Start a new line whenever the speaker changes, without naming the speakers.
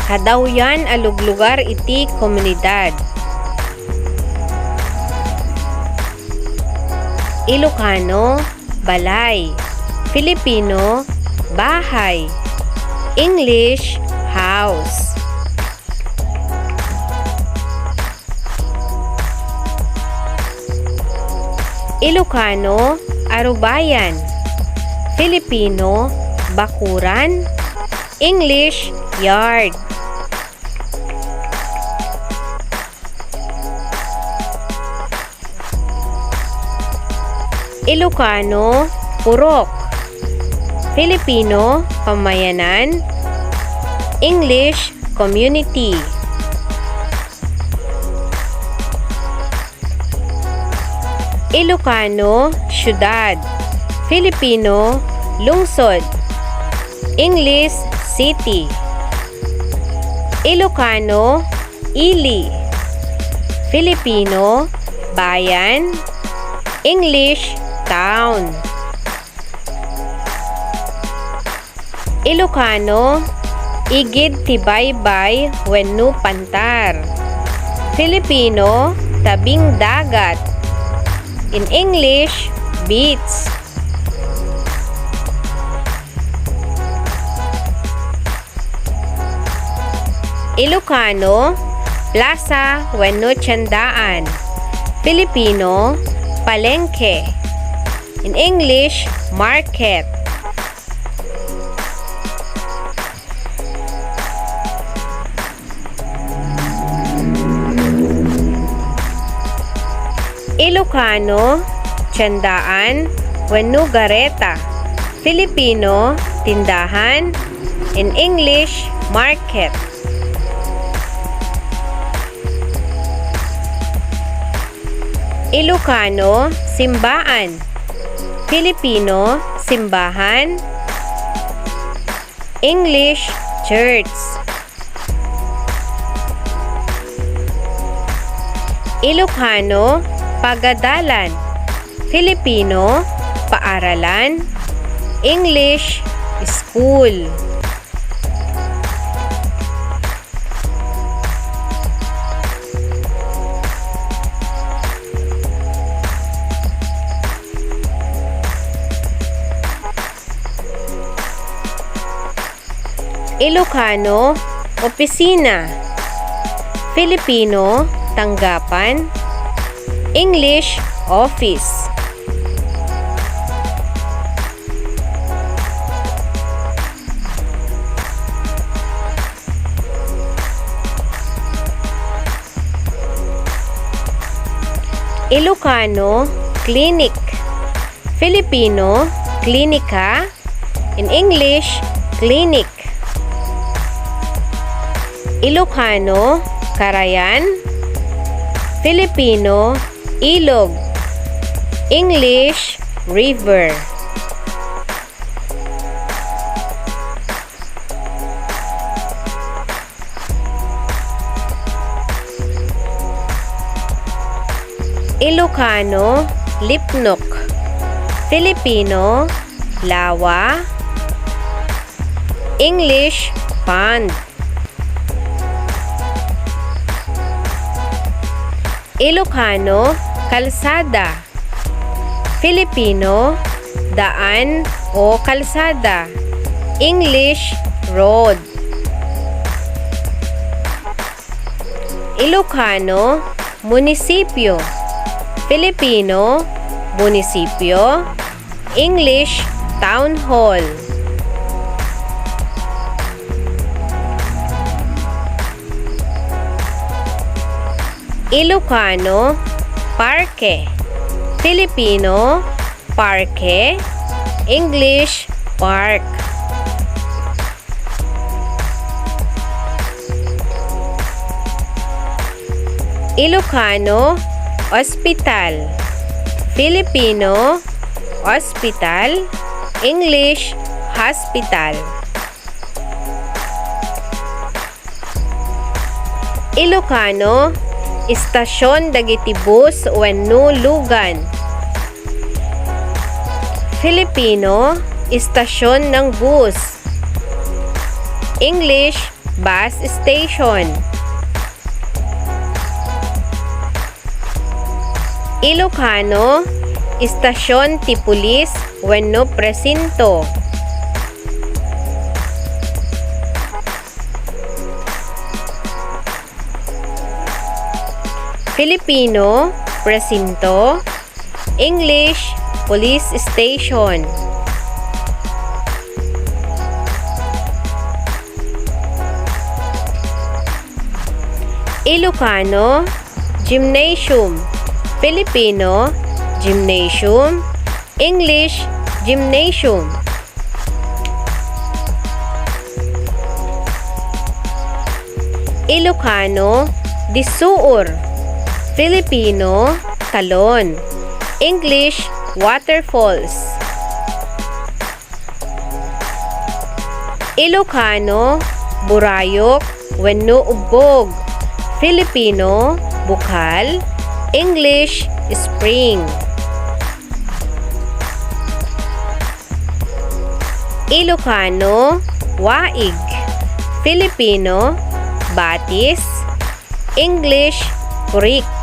Hadawyan aluglugar iti komunidad. Ilocano, balay. Filipino, bahay. English, house. Ilocano, arubayan. Filipino, bakuran. English, yard. Ilocano, purok. Filipino, pamayanan. English, community. Ilocano, syudad. Filipino, lungsod. English, city. Ilocano, ili. Filipino, bayan. English, town. Ilocano, igid ti baybay wenno pantar. Filipino, tabing dagat. In English, beach. Ilocano, plaza wenno tiyandaan. Filipino, palengke. In English, market. Ilocano, tiyandaan wenno gareta. Filipino, tindahan. In English, market. Ilocano, simbaan. Filipino, simbahan. English, church. Ilocano, pagadalan. Filipino, paaralan. English, school. Ilocano, opisina. Filipino, tanggapan. English, office. Ilocano, clinic. Filipino, klinika. In English, clinic. Ilocano, karayan. Filipino, ilog. English, river. Ilocano, lipnok. Filipino, lawa. English, pond. Ilocano, kalsada. Filipino, daan o kalsada. English, road. Ilocano, munisipyo. Filipino, munisipyo. English, town hall. Ilocano, parke. Filipino, parke. English, park. Ilocano, ospital. Filipino, hospital. English, hospital. Ilocano, istasyon dagiti bus wenno lugan. Filipino, istasyon ng bus. English, bus station. Ilocano, istasyon ti pulis wenno presinto. Filipino, presinto. English, police station. Ilocano, gymnasium. Filipino, gymnasium. English, gymnasium. Ilocano, disuur. Filipino, talon. English, waterfalls. Ilocano, burayok wenno ubbog. Filipino, bukal. English, spring. Ilocano, waig. Filipino, batis. English, creek.